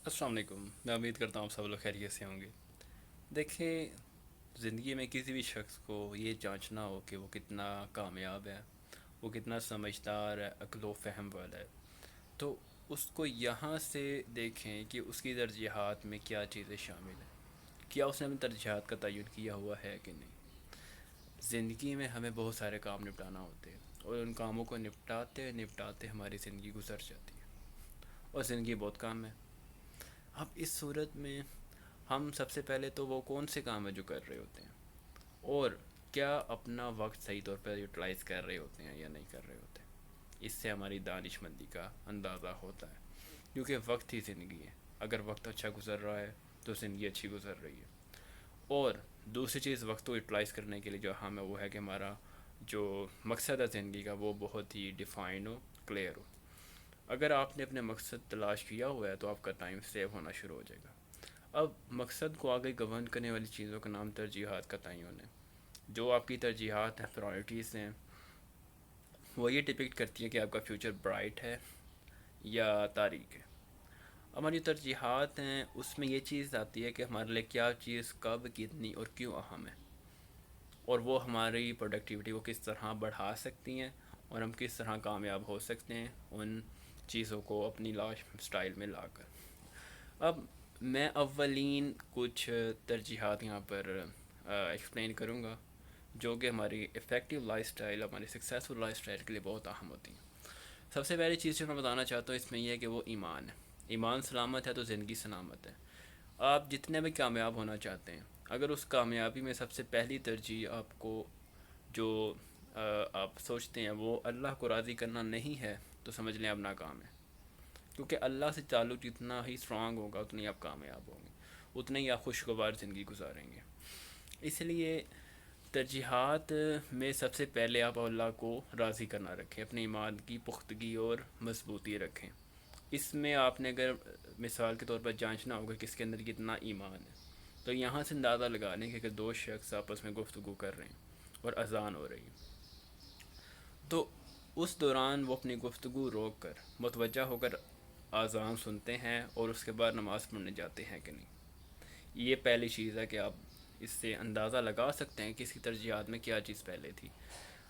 السلام علیکم. میں امید کرتا ہوں آپ سب لوگ خیریت سے ہوں گے. دیکھیں، زندگی میں کسی بھی شخص کو یہ جانچنا ہو کہ وہ کتنا کامیاب ہے، وہ کتنا سمجھدار ہے، عقل و فہم والا ہے، تو اس کو یہاں سے دیکھیں کہ اس کی ترجیحات میں کیا چیزیں شامل ہیں. کیا اس نے اپنی ترجیحات کا تعین کیا ہوا ہے کہ نہیں. زندگی میں ہمیں بہت سارے کام نپٹانا ہوتے ہیں، اور ان کاموں کو نپٹاتے نپٹاتے ہماری زندگی گزر جاتی ہے، اور زندگی بہت کام ہے. اب اس صورت میں ہم سب سے پہلے تو وہ کون سے کام ہیں جو کر رہے ہوتے ہیں، اور کیا اپنا وقت صحیح طور پر یوٹیلائز کر رہے ہوتے ہیں یا نہیں کر رہے ہوتے ہیں. اس سے ہماری دانش مندی کا اندازہ ہوتا ہے، کیونکہ وقت ہی زندگی ہے. اگر وقت اچھا گزر رہا ہے تو زندگی اچھی گزر رہی ہے. اور دوسری چیز، وقت کو یوٹیلائز کرنے کے لیے جو ہم ہے وہ ہے کہ ہمارا جو مقصد ہے زندگی کا وہ بہت ہی ڈیفائن ہو، کلیئر ہو. اگر آپ نے اپنے مقصد تلاش کیا ہوا ہے تو آپ کا ٹائم سیو ہونا شروع ہو جائے گا. اب مقصد کو آگے گورن کرنے والی چیزوں کا نام ترجیحات کا تعین ہے. جو آپ کی ترجیحات ہیں، پرائورٹیز ہیں، وہ یہ ڈپکٹ کرتی ہیں کہ آپ کا فیوچر برائٹ ہے یا تاریک ہے. ہماری جو ترجیحات ہیں اس میں یہ چیز آتی ہے کہ ہمارے لیے کیا چیز کب، کتنی اور کیوں اہم ہے، اور وہ ہماری پروڈکٹیوٹی کو کس طرح بڑھا سکتی ہیں، اور ہم کس طرح کامیاب ہو سکتے ہیں ان چیزوں کو اپنی لائف سٹائل میں لا کر. اب میں اولین کچھ ترجیحات یہاں پر ایکسپلین کروں گا جو کہ ہماری افیکٹو لائف سٹائل، ہماری سکسیزفل لائف سٹائل کے لیے بہت اہم ہوتی ہیں. سب سے پہلی چیز جو میں بتانا چاہتا ہوں اس میں یہ ہے کہ وہ ایمان ہے. ایمان سلامت ہے تو زندگی سلامت ہے. آپ جتنے بھی کامیاب ہونا چاہتے ہیں، اگر اس کامیابی میں سب سے پہلی ترجیح آپ کو جو آپ سوچتے ہیں وہ اللہ کو راضی کرنا نہیں ہے، تو سمجھ لیں آپ ناکام ہیں. کیونکہ اللہ سے تعلق جتنا ہی اسٹرانگ ہوگا اتنی آپ کامیاب ہوں گے، اتنے ہی آپ خوشگوار زندگی گزاریں گے. اس لیے ترجیحات میں سب سے پہلے آپ اللہ کو راضی کرنا رکھیں، اپنے ایمان کی پختگی اور مضبوطی رکھیں. اس میں آپ نے اگر مثال کے طور پر جانچنا ہوگا کہ اس کے اندر کتنا ایمان ہے، تو یہاں سے اندازہ لگا لیں کہ اگر دو شخص آپس میں گفتگو کر رہے ہیں اور اذان ہو رہی ہے، تو اس دوران وہ اپنی گفتگو روک کر متوجہ ہو کر اذان سنتے ہیں اور اس کے بعد نماز پڑھنے جاتے ہیں کہ نہیں. یہ پہلی چیز ہے کہ آپ اس سے اندازہ لگا سکتے ہیں کہ اس کی ترجیحات میں کیا چیز پہلے تھی.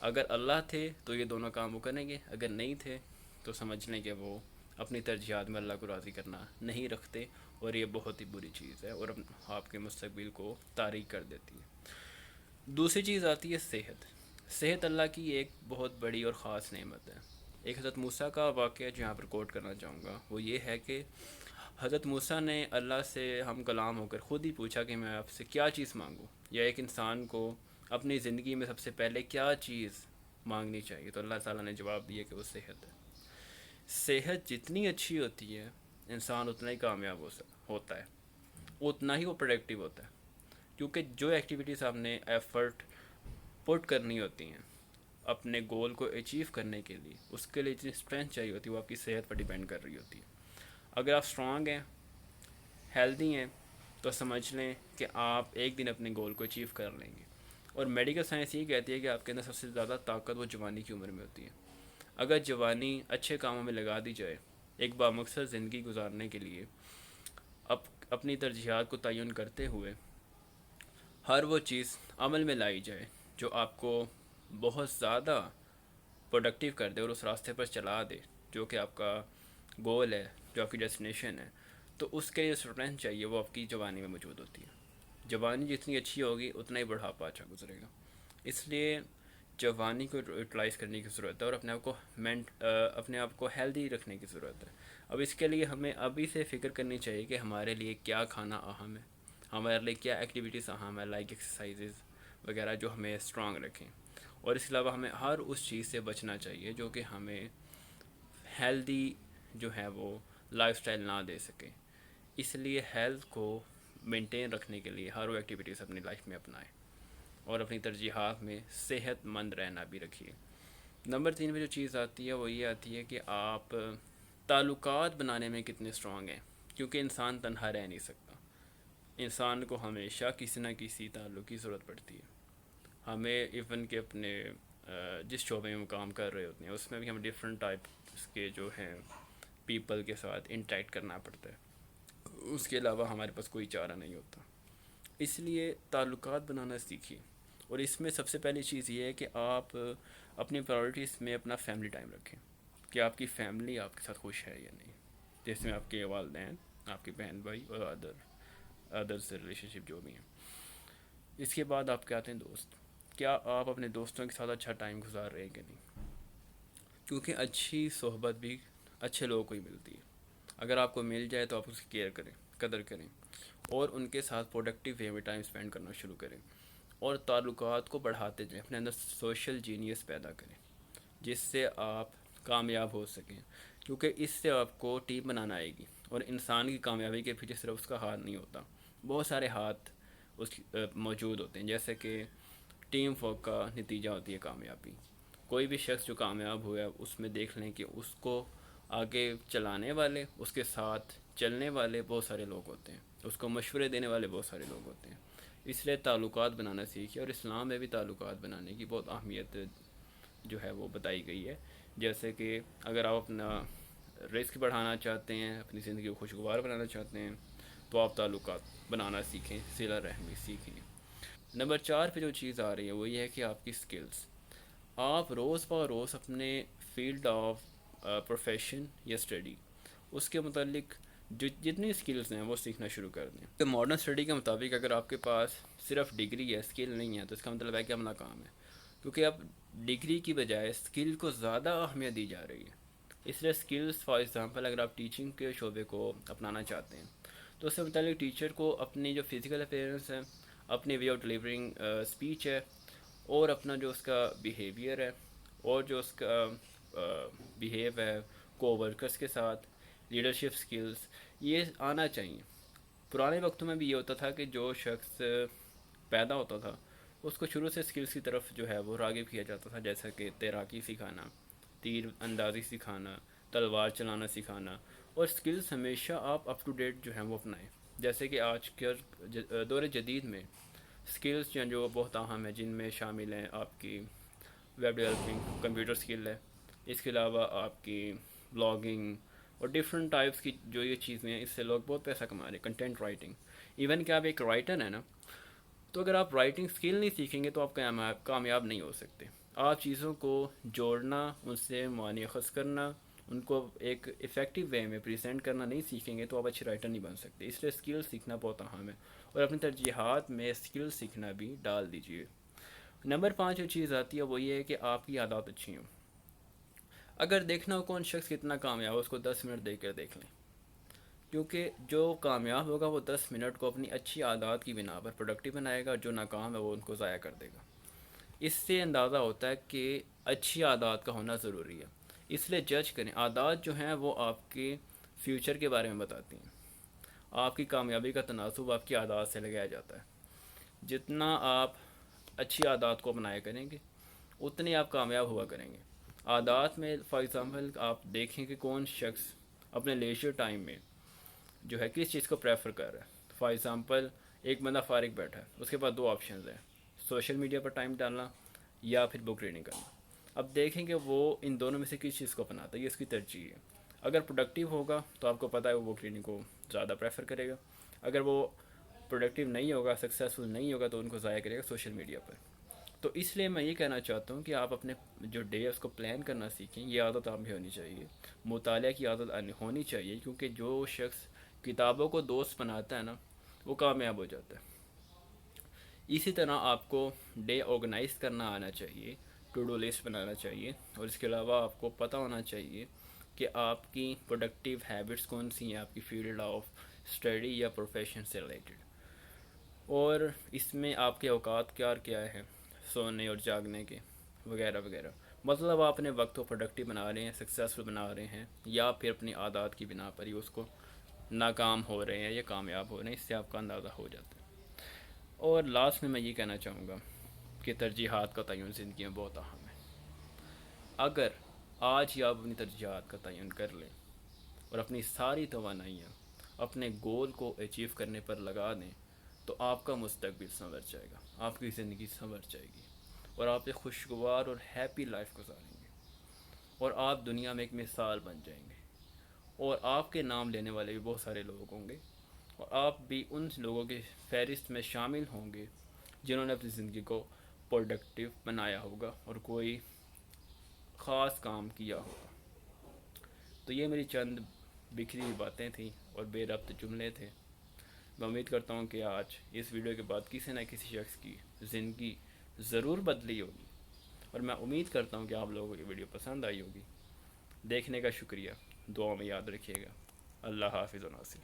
اگر اللہ تھے تو یہ دونوں کام وہ کریں گے، اگر نہیں تھے تو سمجھ لیں کہ وہ اپنی ترجیحات میں اللہ کو راضی کرنا نہیں رکھتے، اور یہ بہت ہی بری چیز ہے اور آپ کے مستقبل کو تاریک کر دیتی ہے. دوسری چیز آتی ہے صحت. صحت اللہ کی ایک بہت بڑی اور خاص نعمت ہے. ایک حضرت موسیٰ کا واقعہ جو یہاں پر کوٹ کرنا چاہوں گا وہ یہ ہے کہ حضرت موسیٰ نے اللہ سے ہم کلام ہو کر خود ہی پوچھا کہ میں آپ سے کیا چیز مانگوں، یا ایک انسان کو اپنی زندگی میں سب سے پہلے کیا چیز مانگنی چاہیے. تو اللہ تعالیٰ نے جواب دیا کہ وہ صحت ہے. صحت جتنی اچھی ہوتی ہے انسان اتنا ہی کامیاب ہوتا ہے، اتنا ہی وہ پروڈکٹیو ہوتا ہے. کیونکہ جو ایکٹیویٹیز آپ نے ایفرٹ پٹ کرنی ہوتی ہیں اپنے گول کو اچیو کرنے کے لیے، اس کے لیے اتنی اسٹرینتھ چاہیے ہوتی ہے، وہ آپ کی صحت پر ڈیپینڈ کر رہی ہوتی ہے. اگر آپ اسٹرانگ ہیں، ہیلدی ہیں، تو سمجھ لیں کہ آپ ایک دن اپنے گول کو اچیو کر لیں گے. اور میڈیکل سائنس یہ کہتی ہے کہ آپ کے اندر سب سے زیادہ طاقت وہ جوانی کی عمر میں ہوتی ہے. اگر جوانی اچھے کاموں میں لگا دی جائے ایک بامقصد زندگی گزارنے کے لیے، اپنی ترجیحات کو تعین کرتے ہوئے ہر وہ چیز عمل میں لائی جائے جو آپ کو بہت زیادہ پروڈکٹیو کر دے اور اس راستے پر چلا دے جو کہ آپ کا گول ہے، جو آپ کی ڈیسٹینیشن ہے، تو اس کے لیے اسٹرینتھ چاہیے وہ آپ کی جوانی میں موجود ہوتی ہے. جوانی جتنی اچھی ہوگی اتنا ہی بڑھاپا اچھا گزرے گا. اس لیے جوانی کو یوٹیلائز کرنے کی ضرورت ہے، اور اپنے آپ کو ہیلدی رکھنے کی ضرورت ہے. اب اس کے لیے ہمیں ابھی سے فکر کرنی چاہیے کہ ہمارے لیے کیا کھانا اہم ہے، ہمارے لیے کیا ایکٹیویٹیز اہم ہے، لائک ایکسرسائزز وغیرہ جو ہمیں اسٹرانگ رکھیں. اور اس کے علاوہ ہمیں ہر اس چیز سے بچنا چاہیے جو کہ ہمیں ہیلدی جو ہے وہ لائف سٹائل نہ دے سکے. اس لیے ہیلتھ کو مینٹین رکھنے کے لیے ہر وہ ایکٹیویٹیز اپنی لائف میں اپنائیں، اور اپنی ترجیحات میں صحت مند رہنا بھی رکھیے. نمبر 3 پہ جو چیز آتی ہے وہ یہ آتی ہے کہ آپ تعلقات بنانے میں کتنے اسٹرانگ ہیں. کیونکہ انسان تنہا رہ نہیں سکتا، انسان کو ہمیشہ کسی نہ کسی تعلق کی ضرورت پڑتی ہے. ہمیں ایون کہ اپنے جس شعبے میں ہم کام کر رہے ہوتے ہیں اس میں بھی ہمیں ڈفرینٹ ٹائپس کے جو ہیں پیپل کے ساتھ انٹریکٹ کرنا پڑتا ہے. اس کے علاوہ ہمارے پاس کوئی چارہ نہیں ہوتا. اس لیے تعلقات بنانا سیکھیے. اور اس میں سب سے پہلی چیز یہ ہے کہ آپ اپنی پرائورٹیز میں اپنا فیملی ٹائم رکھیں کہ آپ کی فیملی آپ کے ساتھ خوش ہے یا نہیں، جس میں آپ کے والدین، آپ کے بہن بھائی اور ادرس ریلیشن شپ جو بھی ہیں. اس کے بعد آپ کے آتے ہیں دوست. کیا آپ اپنے دوستوں کے ساتھ اچھا ٹائم گزار رہے ہیں کہ نہیں؟ کیونکہ اچھی صحبت بھی اچھے لوگوں کو ہی ملتی ہے. اگر آپ کو مل جائے تو آپ اس کی کیئر کریں، قدر کریں، اور ان کے ساتھ پروڈکٹیو وے میں ٹائم اسپینڈ کرنا شروع کریں، اور تعلقات کو بڑھاتے جائیں. اپنے اندر سوشل جینیس پیدا کریں جس سے آپ کامیاب ہو سکیں، کیونکہ اس سے آپ کو ٹیم بنانا آئے گی. اور انسان کی کامیابی کے پیچھے صرف اس کا ہاتھ نہیں ہوتا، بہت سارے ہاتھ موجود ہوتے ہیں. جیسے کہ ٹیم ورک کا نتیجہ ہوتی ہے کامیابی. کوئی بھی شخص جو کامیاب ہوا ہے اس میں دیکھ لیں کہ اس کو آگے چلانے والے، اس کے ساتھ چلنے والے بہت سارے لوگ ہوتے ہیں، اس کو مشورے دینے والے بہت سارے لوگ ہوتے ہیں. اس لیے تعلقات بنانا سیکھیں. اور اسلام میں بھی تعلقات بنانے کی بہت اہمیت جو ہے وہ بتائی گئی ہے. جیسے کہ اگر آپ اپنا رزق بڑھانا چاہتے ہیں، اپنی زندگی کو خوشگوار بنانا چاہتے ہیں، تو آپ تعلقات بنانا سیکھیں، صلہ رحمی سیکھیں. نمبر 4 پہ جو چیز آ رہی ہے وہ یہ ہے کہ آپ کی سکلز. آپ روز بہ روز اپنے فیلڈ آف پروفیشن یا اسٹڈی اس کے متعلق جو جتنی سکلز ہیں وہ سیکھنا شروع کر دیں. کہ ماڈرن اسٹڈی کے مطابق اگر آپ کے پاس صرف ڈگری ہے، اسکل نہیں ہے، تو اس کا مطلب ہے کہ ہم ناکام ہے. کیونکہ اب ڈگری کی بجائے اسکل کو زیادہ اہمیت دی جا رہی ہے. اس لیے اسکلز فار ایگزامپل اگر آپ ٹیچنگ کے شعبے کو اپنانا چاہتے ہیں تو اس سے متعلق ٹیچر کو اپنی جو فزیکل اپیئرنس ہے، اپنی وے آف ڈلیورنگ اسپیچ ہے، اور اپنا جو اس کا بیہیویئر ہے، اور جو اس کا بیہیو ہے کو ورکرس کے ساتھ، لیڈرشپ سکلز، یہ آنا چاہیے. پرانے وقتوں میں بھی یہ ہوتا تھا کہ جو شخص پیدا ہوتا تھا اس کو شروع سے سکلز کی طرف جو ہے وہ راغب کیا جاتا تھا، جیسا کہ تیراکی سکھانا، تیر اندازی سکھانا، تلوار چلانا سکھانا. اور سکلز ہمیشہ آپ اپ ٹو ڈیٹ جو ہیں وہ اپنائیں. جیسے کہ آج کے دور جدید میں سکلز جو بہت اہم ہیں، جن میں شامل ہیں آپ کی ویب ڈیولپنگ، کمپیوٹر سکل ہے، اس کے علاوہ آپ کی بلاگنگ اور ڈفرینٹ ٹائپس کی جو یہ چیزیں ہیں، اس سے لوگ بہت پیسہ کما رہے ہیں. کنٹینٹ رائٹنگ، ایون کہ آپ ایک رائٹر ہیں نا، تو اگر آپ رائٹنگ سکل نہیں سیکھیں گے تو آپ کامیاب نہیں ہو سکتے. آپ چیزوں کو جوڑنا، ان سے معنی اخذ کرنا، ان کو ایک افیکٹو وے میں پریزنٹ کرنا نہیں سیکھیں گے تو آپ اچھے رائٹر نہیں بن سکتے. اس لیے سکل سیکھنا بہت اہم ہے، اور اپنی ترجیحات میں سکل سیکھنا بھی ڈال دیجیے. نمبر 5 جو چیز آتی ہے وہ یہ ہے کہ آپ کی عادات اچھی ہوں. اگر دیکھنا ہو کون شخص کتنا کامیاب ہو، اس کو 10 منٹ دیکھ کر دیکھ لیں. کیونکہ جو کامیاب ہوگا وہ 10 منٹ کو اپنی اچھی عادات کی بنا پر پروڈکٹیو بنائے گا، اور جو ناکام ہے وہ ان کو ضائع کر دے گا. اس سے اندازہ ہوتا ہے کہ اچھی عادات کا ہونا ضروری ہے. اس لیے جج کریں. عادات جو ہیں وہ آپ کے فیوچر کے بارے میں بتاتی ہیں. آپ کی کامیابی کا تناسب آپ کی عادات سے لگایا جاتا ہے. جتنا آپ اچھی عادات کو اپنایا کریں گے اتنے آپ کامیاب ہوا کریں گے. عادات میں فار ایگزامپل آپ دیکھیں کہ کون شخص اپنے لیجر ٹائم میں جو ہے کس چیز کو پریفر کر رہا ہے. فار ایگزامپل ایک بندہ فارغ بیٹھا ہے، اس کے پاس 2 آپشنز ہیں: سوشل میڈیا پر ٹائم ڈالنا یا پھر بک ریڈنگ کرنا. اب دیکھیں کہ وہ ان دونوں میں سے کس چیز کو اپناتا ہے، یہ اس کی ترجیح ہے. اگر پروڈکٹیو ہوگا تو آپ کو پتہ ہے وہ بک ریڈنگ کو زیادہ پریفر کرے گا. اگر وہ پروڈکٹیو نہیں ہوگا، سکسیزفل نہیں ہوگا، تو ان کو ضائع کرے گا سوشل میڈیا پر. تو اس لیے میں یہ کہنا چاہتا ہوں کہ آپ اپنے جو ڈے ہے اس کو پلان کرنا سیکھیں. یہ عادت آپ میں ہونی چاہیے. مطالعہ کی عادت ہونی چاہیے، کیونکہ جو شخص کتابوں کو دوست بناتا ہے نا وہ کامیاب ہو جاتا ہے. اسی طرح آپ کو ڈے آرگنائز کرنا آنا چاہیے، ٹو ڈو لسٹ بنانا چاہیے، اور اس کے علاوہ آپ کو پتہ ہونا چاہیے کہ آپ کی پروڈکٹیو ہیبٹس کون سی ہیں آپ کی فیلڈ آف اسٹڈی یا پروفیشن سے ریلیٹڈ. اور اس میں آپ کے اوقات کیا ہیں سونے اور جاگنے کے وغیرہ وغیرہ. مطلب آپ اپنے وقت کو پروڈکٹیو بنا رہے ہیں، سکسیزفل بنا رہے ہیں، یا پھر اپنی عادات کی بنا پر ہی اس کو ناکام ہو رہے ہیں یا کامیاب ہو رہے ہیں. اس سے آپ کا اندازہ ہو جاتا ہے. اور لاسٹ میں یہ کہنا چاہوں گا کہ ترجیحات کا تعین زندگی میں بہت اہم ہے. اگر آج ہی آپ اپنی ترجیحات کا تعین کر لیں اور اپنی ساری توانائیاں اپنے گول کو اچیو کرنے پر لگا دیں تو آپ کا مستقبل سنور جائے گا، آپ کی زندگی سنور جائے گی، اور آپ ایک خوشگوار اور ہیپی لائف گزاریں گے، اور آپ دنیا میں ایک مثال بن جائیں گے. اور آپ کے نام لینے والے بھی بہت سارے لوگ ہوں گے اور آپ بھی ان لوگوں کی فہرست میں شامل ہوں گے جنہوں نے اپنی زندگی کو پروڈکٹیو بنایا ہوگا اور کوئی خاص کام کیا ہوگا۔ تو یہ میری چند بکھری ہوئی باتیں تھیں اور بے ربط جملے تھے۔ میں امید کرتا ہوں کہ آج اس ویڈیو کے بعد کسی نہ کسی شخص کی زندگی ضرور بدلی ہوگی، اور میں امید کرتا ہوں کہ آپ لوگوں کو یہ ویڈیو پسند آئی ہوگی۔ دیکھنے کا شکریہ، دعاؤں میں یاد رکھیے گا۔ اللہ حافظ و ناصر۔